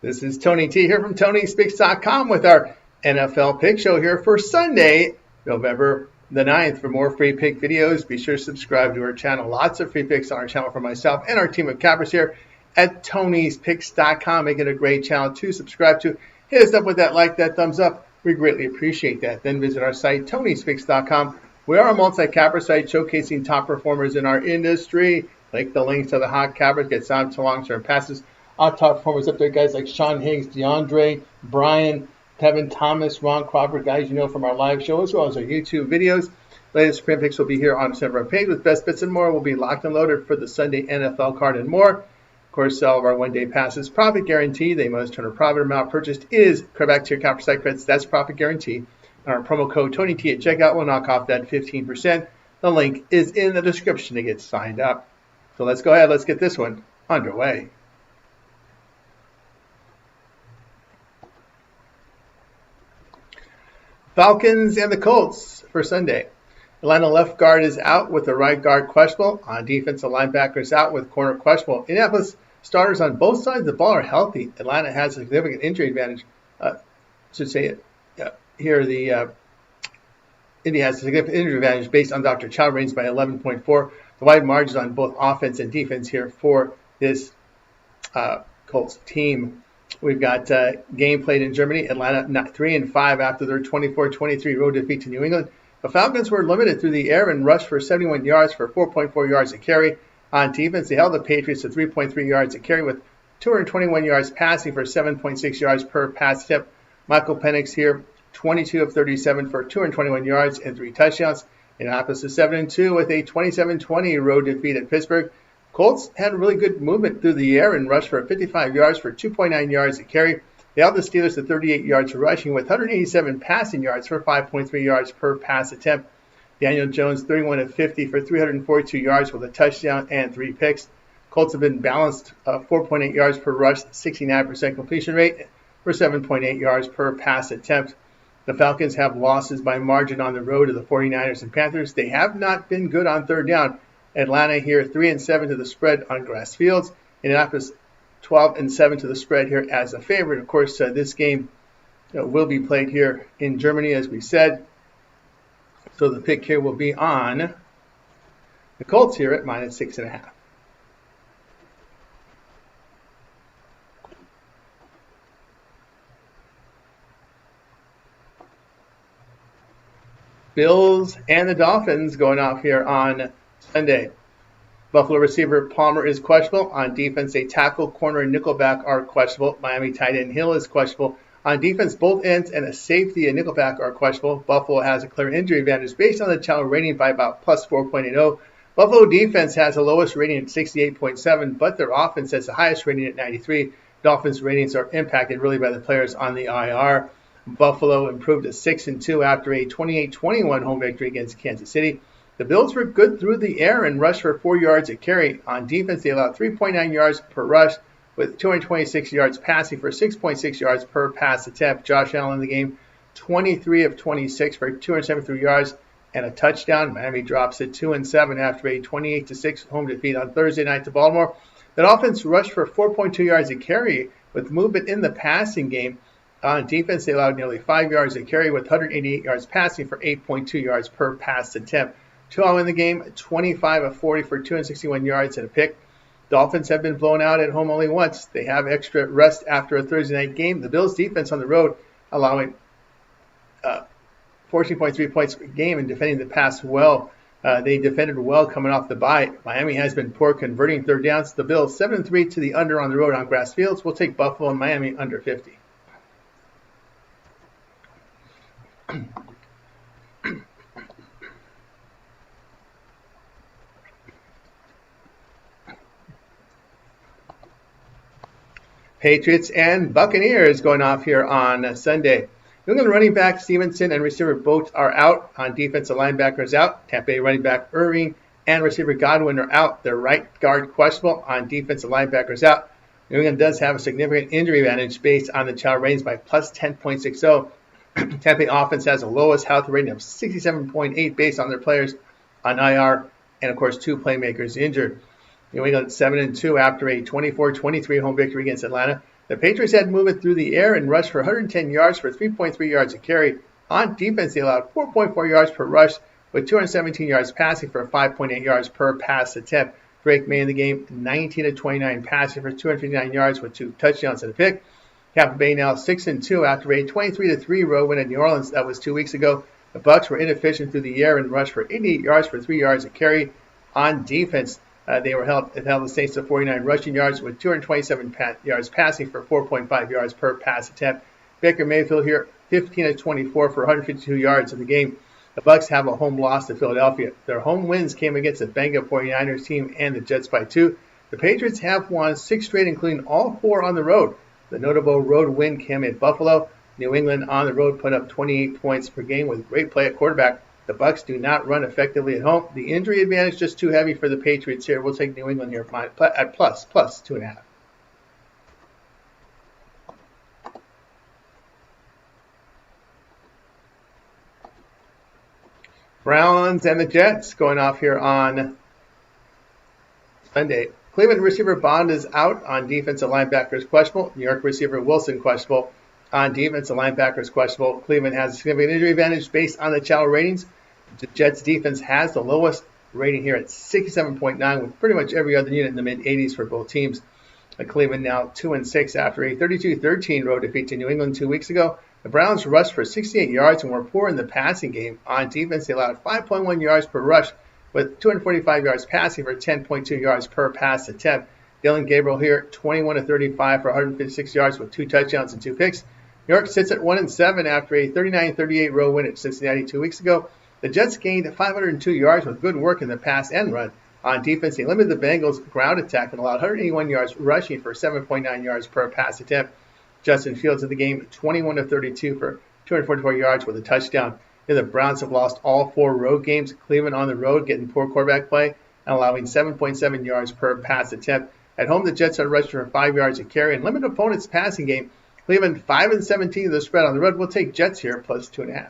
This is Tony T here from TonySpeaks.com with our NFL Pick Show here for Sunday, November the 9th. For more free pick videos, be sure to subscribe to our channel. Lots of free picks on our channel for myself and our team of cappers here at TonySpeaks.com. Make it a great channel to subscribe to. Hit us up with that like, that thumbs up. We greatly appreciate that. Then visit our site, TonySpeaks.com. We are a multi-capper site showcasing top performers in our industry. Click the links to the hot cappers, get signed to long-term passes. Our top performers up there, guys like Sean Higgs, DeAndre, Brian, Kevin Thomas, Ron Crawford, guys you know from our live show as well as our YouTube videos. Latest print picks will be here on December page with best bets and more. Will be locked and loaded for the Sunday NFL card and more. Of course, all of our one-day passes, profit guarantee. They must turn a profit amount purchased is back to your capper site credits. That's profit guarantee. And our promo code TonyT at checkout will knock off that 15%. The link is in the description to get signed up. So let's go ahead. Let's get this one underway. Falcons and the Colts for Sunday. Atlanta left guard is out with the right guard questionable. On defense, the linebacker is out with corner questionable. Indianapolis starters on both sides of the ball are healthy. Atlanta has a significant injury advantage. Indy has a significant injury advantage based on Dr. Chow ratings by 11.4. The wide margins on both offense and defense here for this Colts team. We've got game played in Germany. Atlanta 3-5 after their 24-23 road defeat to New England. The Falcons were limited through the air and rushed for 71 yards for 4.4 yards a carry. On defense, they held the Patriots to 3.3 yards a carry with 221 yards passing for 7.6 yards per pass attempt. Michael Penix here, 22 of 37 for 221 yards and 3 touchdowns. Indianapolis is 7-2 with a 27-20 road defeat at Pittsburgh. Colts had really good movement through the air and rushed for 55 yards for 2.9 yards a carry. They held the Steelers to 38 yards rushing with 187 passing yards for 5.3 yards per pass attempt. Daniel Jones 31 of 50 for 342 yards with a touchdown and 3 picks. Colts have been balanced 4.8 yards per rush, 69% completion rate for 7.8 yards per pass attempt. The Falcons have losses by margin on the road to the 49ers and Panthers. They have not been good on third down. Atlanta here 3-7 to the spread on grass fields. Indianapolis 12-7 to the spread here as a favorite. Of course, this game will be played here in Germany, as we said. So the pick here will be on the Colts here at -6.5. Bills and the Dolphins going off here on Sunday. Buffalo receiver Palmer is questionable. On defense, a tackle, corner, and nickelback are questionable. Miami tight end Hill is questionable. On defense, both ends and a safety and nickelback are questionable. Buffalo has a clear injury advantage based on the channel rating by about plus 4.80. Buffalo defense has the lowest rating at 68.7, but their offense has the highest rating at 93. Dolphins ratings are impacted really by the players on the IR. Buffalo improved to 6-2 after a 28-21 home victory against Kansas City. The Bills were good through the air and rushed for 4 yards a carry. On defense, they allowed 3.9 yards per rush with 226 yards passing for 6.6 yards per pass attempt. Josh Allen in the game, 23 of 26 for 273 yards and a touchdown. Miami drops at 2-7 after a 28-6 home defeat on Thursday night to Baltimore. That offense rushed for 4.2 yards a carry with movement in the passing game. On defense, they allowed nearly 5 yards a carry with 188 yards passing for 8.2 yards per pass attempt. Tua in the game, 25 of 40 for 261 yards and a pick. Dolphins have been blown out at home only once. They have extra rest after a Thursday night game. The Bills' defense on the road allowing 14.3 points per game and defending the pass well. They defended well coming off the bye. Miami has been poor converting third downs. The Bills 7-3 to the under on the road on grass fields. We'll take Buffalo and Miami under 50. Patriots and Buccaneers going off here on Sunday. New England running back Stevenson and receiver Boat are out. On defense, the linebacker is out. Tampa Bay running back Irving and receiver Godwin are out. Their right guard questionable. On defense, the linebacker is out. New England does have a significant injury advantage based on the child ratings by plus 10.60. Tampa Bay offense has the lowest health rating of 67.8 based on their players on IR and, of course, 2 playmakers injured. New England 7-2 after a 24-23 home victory against Atlanta. The Patriots had movement through the air and rushed for 110 yards for 3.3 yards a carry. On defense, they allowed 4.4 yards per rush with 217 yards passing for 5.8 yards per pass attempt. Drake made the game 19-29 passing for 259 yards with 2 touchdowns and a pick. Tampa Bay now 6-2 after a 23-3 road win in New Orleans. That was 2 weeks ago. The Bucs were inefficient through the air and rushed for 88 yards for 3 yards a carry. On defense, they held the Saints to 49 rushing yards with 227 yards passing for 4.5 yards per pass attempt. Baker Mayfield here 15-24 for 152 yards in the game. The Bucs have a home loss to Philadelphia. Their home wins came against the banged-up 49ers team and the Jets by 2. The Patriots have won 6 straight, including all 4 on the road. The notable road win came at Buffalo. New England on the road put up 28 points per game with great play at quarterback. The Bucs do not run effectively at home. The injury advantage just too heavy for the Patriots here. We'll take New England here at plus 2.5. Browns and the Jets going off here on Sunday. Cleveland receiver Bond is out. On defensive linebackers questionable. New York receiver Wilson questionable. On defensive linebackers questionable. Cleveland has a significant injury advantage based on the Chow ratings. The Jets defense has the lowest rating here at 67.9 with pretty much every other unit in the mid-80s for both teams. Cleveland now 2-6 after a 32-13 road defeat to New England 2 weeks ago. The Browns rushed for 68 yards and were poor in the passing game. On defense, they allowed 5.1 yards per rush with 245 yards passing for 10.2 yards per pass attempt. Dylan Gabriel here, 21-35 for 156 yards with 2 touchdowns and 2 picks. New York sits at 1-7 after a 39-38 road win at Cincinnati 2 weeks ago. The Jets gained 502 yards with good work in the pass and run. On defense, they limited the Bengals' ground attack and allowed 181 yards rushing for 7.9 yards per pass attempt. Justin Fields in the game, 21-32 for 244 yards with a touchdown. Here the Browns have lost all 4 road games. Cleveland on the road getting poor quarterback play and allowing 7.7 yards per pass attempt. At home, the Jets are rushing for 5 yards a carry and limit opponents' passing game. Cleveland 5-17 the spread on the road. We'll take Jets here plus 2.5.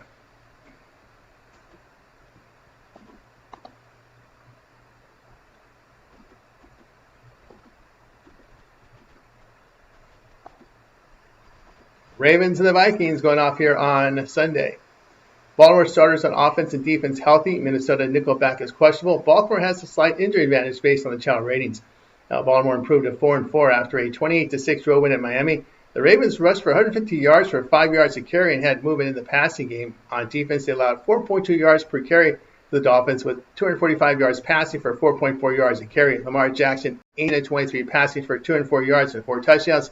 Ravens and the Vikings going off here on Sunday. Baltimore starters on offense and defense healthy. Minnesota nickelback is questionable. Baltimore has a slight injury advantage based on the Chow ratings. Baltimore improved to 4-4 after a 28-6 road win at Miami. The Ravens rushed for 150 yards for 5 yards a carry and had movement in the passing game. On defense, they allowed 4.2 yards per carry to the Dolphins with 245 yards passing for 4.4 yards a carry. Lamar Jackson 8-23 passing for 204 yards and 4 touchdowns.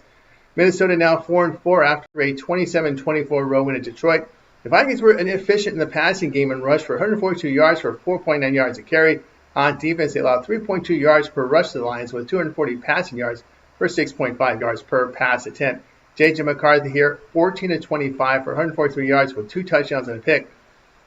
Minnesota now 4-4 after a 27-24 road win at Detroit. The Vikings were inefficient in the passing game and rushed for 142 yards for 4.9 yards a carry. On defense, they allowed 3.2 yards per rush to the Lions with 240 passing yards for 6.5 yards per pass attempt. J.J. McCarthy here, 14-25 for 143 yards with 2 touchdowns and a pick.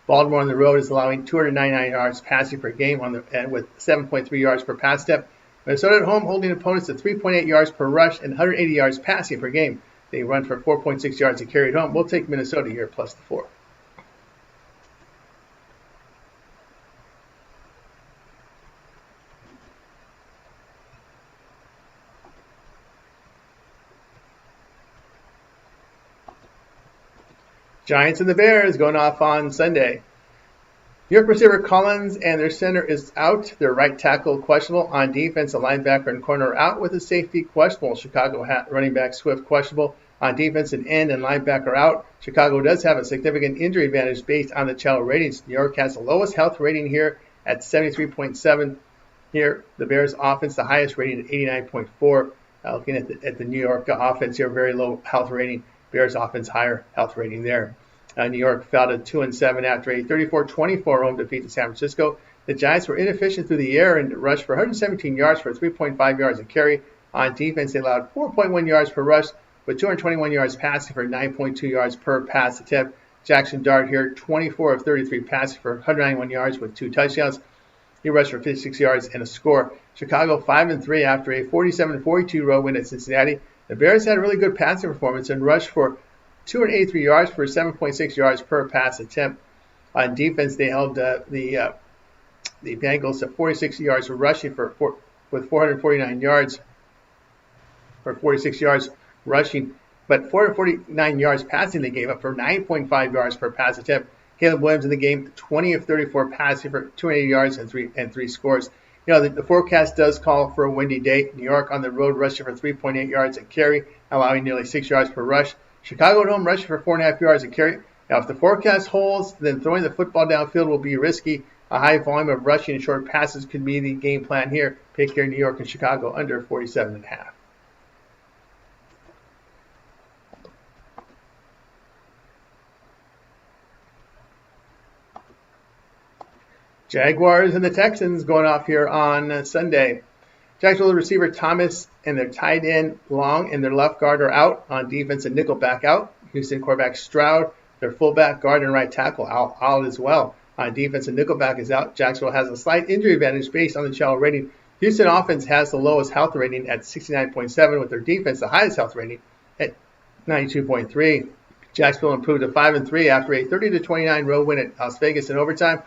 Baltimore on the road is allowing 299 yards passing per game with 7.3 yards per pass attempt. Minnesota at home holding opponents to 3.8 yards per rush and 180 yards passing per game. They run for 4.6 yards a carry at home. We'll take Minnesota here plus the 4. Giants and the Bears going off on Sunday. New York receiver Collins and their center is out. Their right tackle questionable. On defense, a linebacker and corner out with a safety questionable. Chicago running back Swift questionable. On defense, an end and linebacker out. Chicago does have a significant injury advantage based on the Chow ratings. New York has the lowest health rating here at 73.7. Here, the Bears offense, the highest rating at 89.4. Looking at the New York offense here, very low health rating. Bears offense, higher health rating there. New York fell to 2-7 after a 34-24 home defeat to San Francisco. The Giants were inefficient through the air and rushed for 117 yards for 3.5 yards a carry. On defense, they allowed 4.1 yards per rush with 221 yards passing for 9.2 yards per pass attempt. Jackson Dart here, 24 of 33 passing for 191 yards with 2 touchdowns. He rushed for 56 yards and a score. Chicago 5-3 after a 47-42 road win at Cincinnati. The Bears had a really good passing performance and rushed for 283 yards for 7.6 yards per pass attempt. On defense, they held the Bengals at 46 yards rushing with 449 yards for 46 yards rushing, but 449 yards passing they gave up for 9.5 yards per pass attempt. Caleb Williams in the game, 20 of 34 passing for 280 yards and three scores. The forecast does call for a windy day. New York on the road rushing for 3.8 yards a carry, allowing nearly 6 yards per rush. Chicago at home rushing for 4.5 yards a carry. Now, if the forecast holds, then throwing the football downfield will be risky. A high volume of rushing and short passes could be the game plan here. Pick here New York and Chicago under 47.5. Jaguars and the Texans going off here on Sunday. Jacksonville receiver Thomas and their tight end Long and their left guard are out on defense and nickelback out. Houston quarterback Stroud, their fullback guard and right tackle out as well. On defense and nickelback is out. Jacksonville has a slight injury advantage based on the shallow rating. Houston offense has the lowest health rating at 69.7 with their defense the highest health rating at 92.3. Jacksonville improved to 5-3 after a 30-29 road win at Las Vegas in overtime.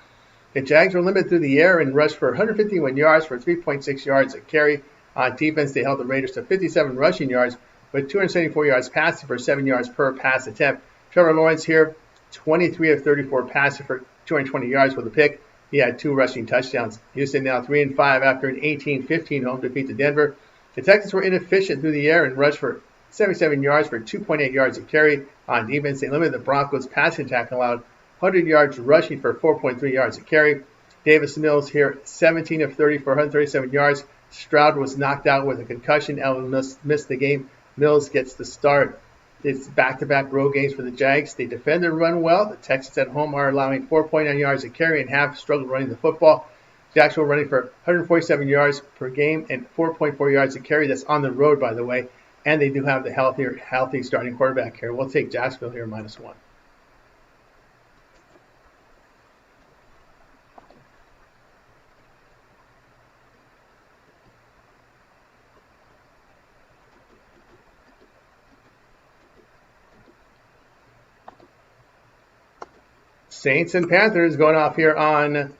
The Jags were limited through the air and rushed for 151 yards for 3.6 yards a carry. On defense, they held the Raiders to 57 rushing yards with 274 yards passing for 7 yards per pass attempt. Trevor Lawrence here, 23 of 34 passing for 220 yards with a pick. He had 2 rushing touchdowns. Houston now 3-5 after an 18-15 home defeat to Denver. The Texans were inefficient through the air and rushed for 77 yards for 2.8 yards a carry. On defense, they limited the Broncos' passing attack and allowed 100 yards rushing for 4.3 yards a carry. Davis Mills here, 17 of 30 for 137 yards. Stroud was knocked out with a concussion. Allen missed the game. Mills gets the start. It's back-to-back road games for the Jags. They defend and run well. The Texans at home are allowing 4.9 yards a carry and have struggled running the football. Jacksonville running for 147 yards per game and 4.4 yards a carry. That's on the road, by the way. And they do have the healthy starting quarterback here. We'll take Jacksonville here -1. Saints and Panthers going off here on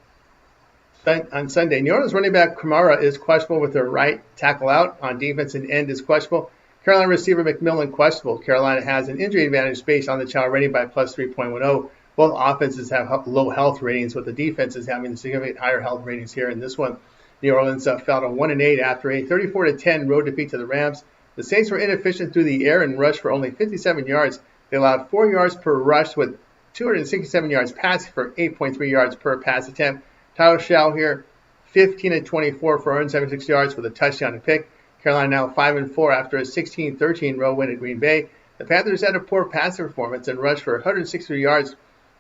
Sunday. New Orleans running back Kamara is questionable with their right tackle out. On defense and end is questionable. Carolina receiver McMillan questionable. Carolina has an injury advantage based on the child rating by +3.10. Both offenses have low health ratings, with the defenses having significant higher health ratings here in this one. New Orleans fell to 1-8 after a 34-10 road defeat to the Rams. The Saints were inefficient through the air and rushed for only 57 yards. They allowed 4 yards per rush with 267 yards passing for 8.3 yards per pass attempt. Tyler Shaw here, 15 of 24 for 176 yards with a touchdown and pick. Carolina now 5-4 after a 16-13 road win at Green Bay. The Panthers had a poor passing performance and rushed for 163 yards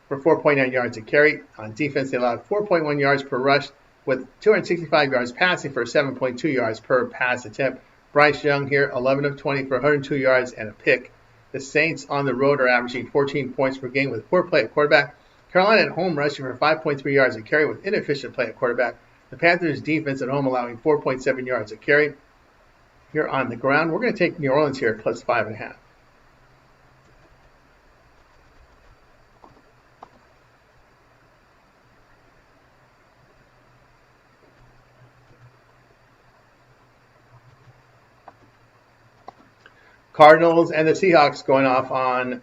for 4.9 yards a carry. On defense, they allowed 4.1 yards per rush with 265 yards passing for 7.2 yards per pass attempt. Bryce Young here, 11 of 20 for 102 yards and a pick. The Saints on the road are averaging 14 points per game with poor play at quarterback. Carolina at home rushing for 5.3 yards a carry with inefficient play at quarterback. The Panthers defense at home allowing 4.7 yards a carry. Here on the ground, we're going to take New Orleans here at +5.5. Cardinals and the Seahawks going off on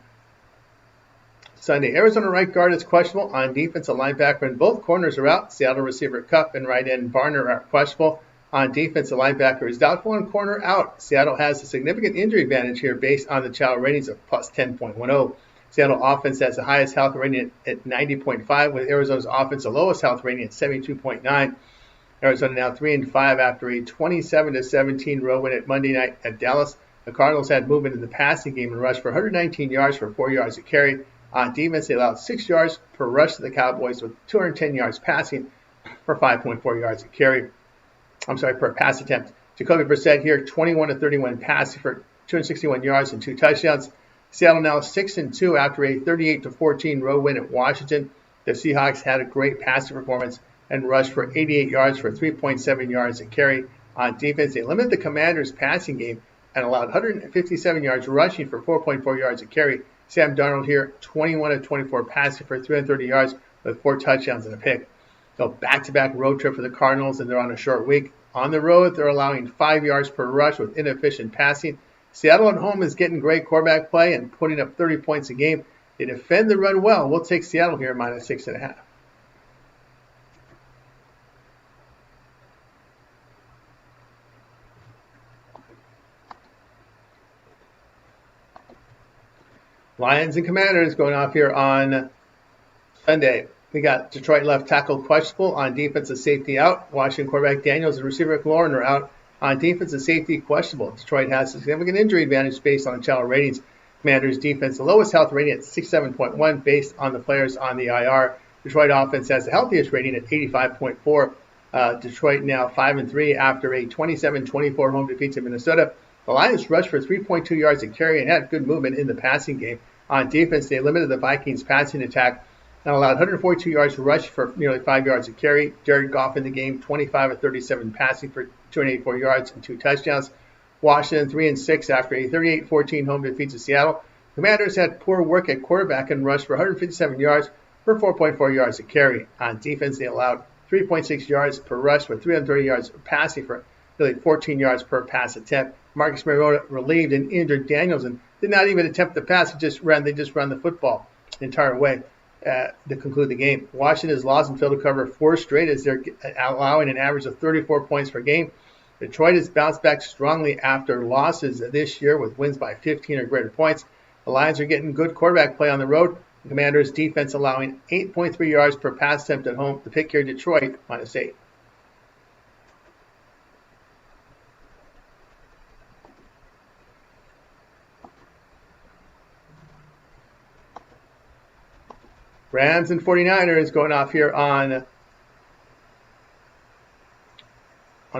Sunday. Arizona right guard is questionable. On defense, a linebacker and both corners are out. Seattle receiver Kupp and right end Barner are questionable. On defense, a linebacker is doubtful and corner out. Seattle has a significant injury advantage here based on the child ratings of +10.10. Seattle offense has the highest health rating at 90.5, with Arizona's offense the lowest health rating at 72.9. Arizona now 3-5 after a 27-17 road win at Monday night at Dallas. The Cardinals had movement in the passing game and rushed for 119 yards for 4 yards a carry. On defense, they allowed 6 yards per rush to the Cowboys with 210 yards passing for 5.4 yards a carry. Per pass attempt. Jacoby Brissett here, 21 of 31 passing for 261 yards and 2 touchdowns. Seattle now 6-2 after a 38-14 road win at Washington. The Seahawks had a great passing performance and rushed for 88 yards for 3.7 yards a carry. On defense, they limited the Commanders' passing game and allowed 157 yards rushing for 4.4 yards a carry. Sam Darnold here, 21 of 24 passing for 330 yards with 4 touchdowns and a pick. So back-to-back road trip for the Cardinals, and they're on a short week. On the road, they're allowing 5 yards per rush with inefficient passing. Seattle at home is getting great quarterback play and putting up 30 points a game. They defend the run well. We'll take Seattle here minus 6.5. Lions and Commanders going off here on Sunday. We got Detroit left tackle questionable, on defensive safety out. Washington quarterback Daniels and receiver McLaurin are out. On defensive safety questionable. Detroit has a significant injury advantage based on the channel ratings. Commanders defense, the lowest health rating at 67.1 based on the players on the IR. Detroit offense has the healthiest rating at 85.4. Detroit now 5-3 after a 27-24 home defeat to Minnesota. The Lions rushed for 3.2 yards a carry and had good movement in the passing game. On defense, they limited the Vikings' passing attack and allowed 142 yards rush for nearly 5 yards a carry. Jared Goff in the game, 25-37 passing for 284 yards and 2 touchdowns. Washington 3-6 after a 38-14 home defeat to Seattle. Commanders had poor work at quarterback and rushed for 157 yards for 4.4 yards a carry. On defense, they allowed 3.6 yards per rush for 330 yards passing for nearly 14 yards per pass attempt. Marcus Mariota relieved and injured Daniels and did not even attempt the pass. They just ran the football the entire way to conclude the game. Washington has lost and failed to cover 4 straight as they're allowing an average of 34 points per game. Detroit has bounced back strongly after losses this year with wins by 15 or greater points. The Lions are getting good quarterback play on the road. The Commanders' defense allowing 8.3 yards per pass attempt at home. The pick here, Detroit, -8. Rams and 49ers going off here on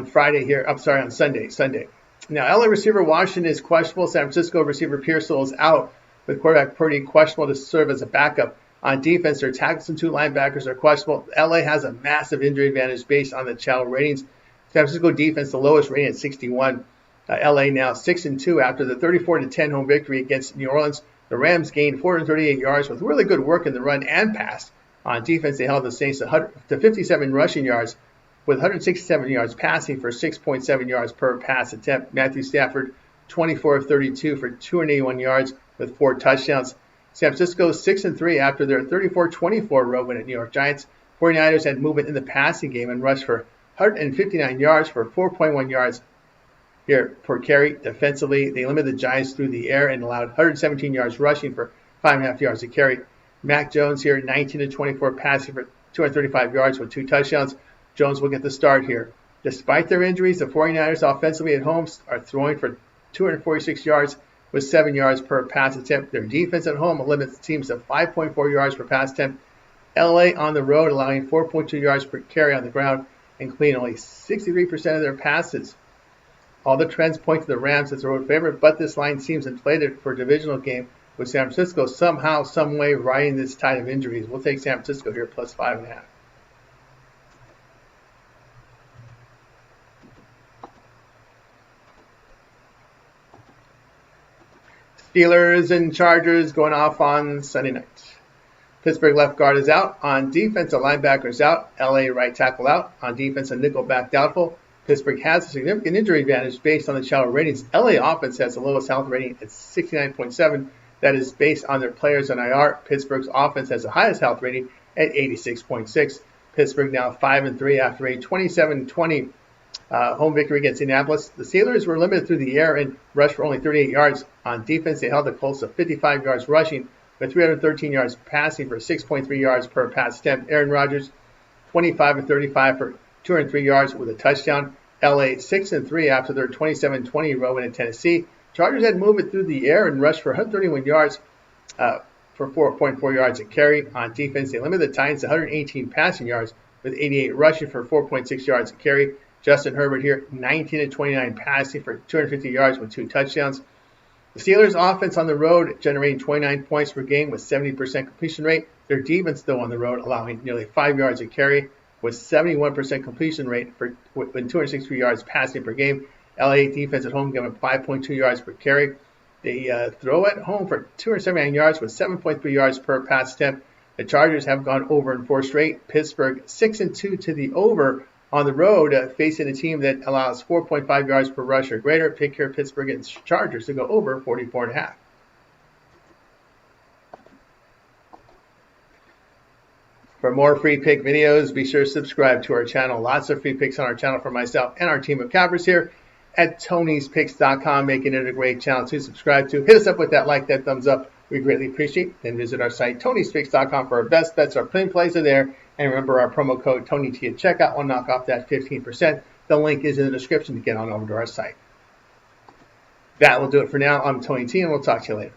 Friday here. I'm sorry, on Sunday. Now, LA receiver Washington is questionable. San Francisco receiver Pearsall is out with quarterback Purdy questionable to serve as a backup. On defense, their tackles and 2 linebackers are questionable. LA has a massive injury advantage based on the channel ratings. San Francisco defense, the lowest rating at 61. LA now 6-2 after the 34-10 home victory against New Orleans. The Rams gained 438 yards with really good work in the run and pass. On defense, they held the Saints to 57 rushing yards with 167 yards passing for 6.7 yards per pass attempt. Matthew Stafford, 24 of 32 for 281 yards with 4 touchdowns. San Francisco 6-3 after their 34-24 road win at New York Giants. 49ers had movement in the passing game and rushed for 159 yards for 4.1 yards here per carry. Defensively, they limited the Giants through the air and allowed 117 yards rushing for 5.5 yards a carry. Mac Jones here, 19-24 passing for 235 yards with 2 touchdowns. Jones will get the start here. Despite their injuries, the 49ers offensively at home are throwing for 246 yards with 7 yards per pass attempt. Their defense at home limits teams to 5.4 yards per pass attempt. LA on the road allowing 4.2 yards per carry on the ground and completing only 63% of their passes. All the trends point to the Rams as the road favorite, but this line seems inflated for a divisional game with San Francisco somehow, some way riding this tide of injuries. We'll take San Francisco here plus 5.5. Steelers and Chargers going off on Sunday night. Pittsburgh left guard is out. On defense, a linebacker is out. LA right tackle out. On defense, a nickel back doubtful. Pittsburgh has a significant injury advantage based on the shallow ratings. LA offense has the lowest health rating at 69.7. That is based on their players on IR. Pittsburgh's offense has the highest health rating at 86.6. Pittsburgh now 5-3 after a 27-20 home victory against Indianapolis. The Steelers were limited through the air and rushed for only 38 yards. On defense, they held the Colts to 55 yards rushing with 313 yards passing for 6.3 yards per pass attempt. Aaron Rodgers, 25-35 for 203 yards with a touchdown. LA 6-3 after their 27-20 road win in Tennessee. Chargers had moved it through the air and rushed for 131 yards for 4.4 yards a carry. On defense, they limited the Titans to 118 passing yards with 88 rushing for 4.6 yards a carry. Justin Herbert here, 19-29 passing for 250 yards with 2 touchdowns. The Steelers' offense on the road generating 29 points per game with 70% completion rate. Their defense, though, on the road allowing nearly 5 yards a carry with 71% completion rate for 263 yards passing per game. LA defense at home giving 5.2 yards per carry. They throw at home for 279 yards with 7.3 yards per pass attempt. The Chargers have gone over in 4 straight. Pittsburgh 6-2 to the over On the road, facing a team that allows 4.5 yards per rush or greater, pick here Pittsburgh and Chargers to go over 44.5. For more free pick videos, be sure to subscribe to our channel. Lots of free picks on our channel for myself and our team of cappers here at Tony'sPicks.com, making it a great channel to subscribe to. Hit us up with that like, that thumbs up. We greatly appreciate. Then visit our site, Tony'sPicks.com, for our best bets. Our pin plays are there. And remember our promo code TonyT at checkout will knock off that 15%. The link is in the description to get on over to our site. That will do it for now. I'm Tony T, and we'll talk to you later.